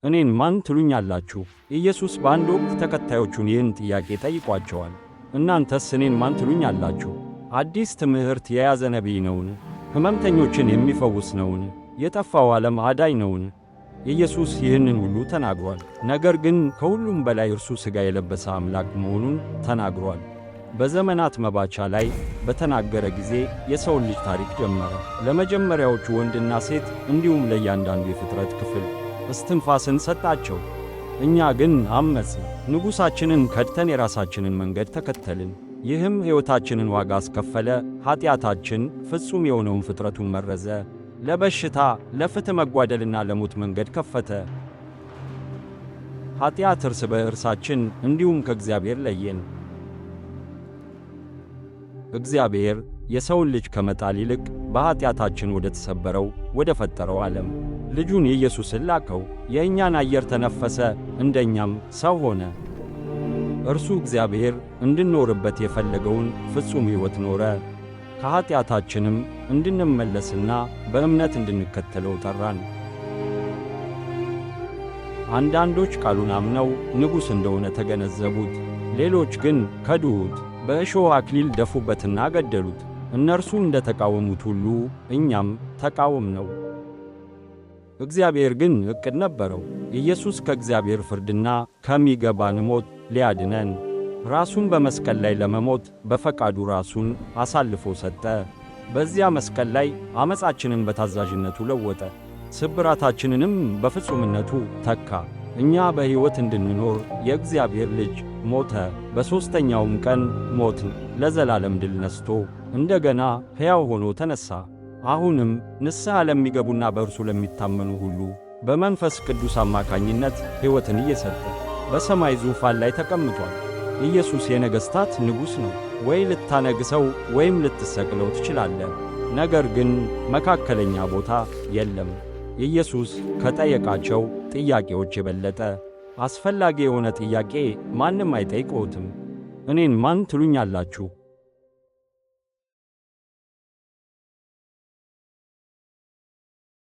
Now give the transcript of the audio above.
እኔን ማን ትሉኛላችሁ? ኢየሱስ በአንድ ወቅት ተከታዮቹን ይህን ጥያቄ ጠይቋቸዋል። እናንተስ እኔን ማን ትሉኛላችሁ? አዲስ ትምህርት የያዘ ነቢይ ነውን? ሕመምተኞችን የሚፈውስ ነውን? የጠፋው ዓለም አዳኝ ነውን? ኢየሱስ ይህንን ሁሉ ተናግሯል። ነገር ግን ከሁሉም በላይ እርሱ ሥጋ የለበሰ አምላክ መሆኑን ተናግሯል። በዘመናት መባቻ ላይ በተናገረ ጊዜ የሰውን ልጅ ታሪክ ጀመረ። ለመጀመሪያዎቹ ወንድና ሴት እንዲሁም ለእያንዳንዱ የፍጥረት ክፍል እስትንፋስን ሰጣቸው። እኛ ግን አመፅን፣ ንጉሣችንን ከድተን የራሳችንን መንገድ ተከተልን። ይህም ሕይወታችንን ዋጋ አስከፈለ። ኀጢአታችን ፍጹም የሆነውን ፍጥረቱን መረዘ። ለበሽታ፣ ለፍትሕ መጓደልና ለሞት መንገድ ከፈተ። ኀጢአት እርስ በእርሳችን እንዲሁም ከእግዚአብሔር ለየን። እግዚአብሔር የሰውን ልጅ ከመጣል ይልቅ በኀጢአታችን ወደ ተሰበረው ወደ ፈጠረው ዓለም ልጁን ኢየሱስን ላከው። የእኛን አየር ተነፈሰ፣ እንደኛም ሰው ሆነ። እርሱ እግዚአብሔር እንድንኖርበት የፈለገውን ፍጹም ሕይወት ኖረ። ከኀጢአታችንም እንድንመለስና በእምነት እንድንከተለው ጠራን። አንዳንዶች ቃሉን አምነው ንጉሥ እንደሆነ ተገነዘቡት። ሌሎች ግን ከዱት፣ በእሾህ አክሊል ደፉበትና ገደሉት። እነርሱ እንደ ተቃወሙት ሁሉ እኛም ተቃወምነው። እግዚአብሔር ግን ዕቅድ ነበረው። ኢየሱስ ከእግዚአብሔር ፍርድና ከሚገባን ሞት ሊያድነን ራሱን በመስቀል ላይ ለመሞት በፈቃዱ ራሱን አሳልፎ ሰጠ። በዚያ መስቀል ላይ ዓመፃችንን በታዛዥነቱ ለወጠ፣ ስብራታችንንም በፍጹምነቱ ተካ። እኛ በሕይወት እንድንኖር የእግዚአብሔር ልጅ ሞተ። በሦስተኛውም ቀን ሞትን ለዘላለም ድል ነስቶ እንደገና ሕያው ሆኖ ተነሣ። አሁንም ንስሐ ለሚገቡና በእርሱ ለሚታመኑ ሁሉ በመንፈስ ቅዱስ አማካኝነት ሕይወትን እየሰጠ በሰማይ ዙፋን ላይ ተቀምጧል። ኢየሱስ የነገሥታት ንጉሥ ነው። ወይ ልታነግሠው ወይም ልትሰቅለው ትችላለህ። ነገር ግን መካከለኛ ቦታ የለም። ኢየሱስ ከጠየቃቸው ጥያቄዎች የበለጠ አስፈላጊ የሆነ ጥያቄ ማንም አይጠይቅዎትም። እኔን ማን ትሉኛላችሁ?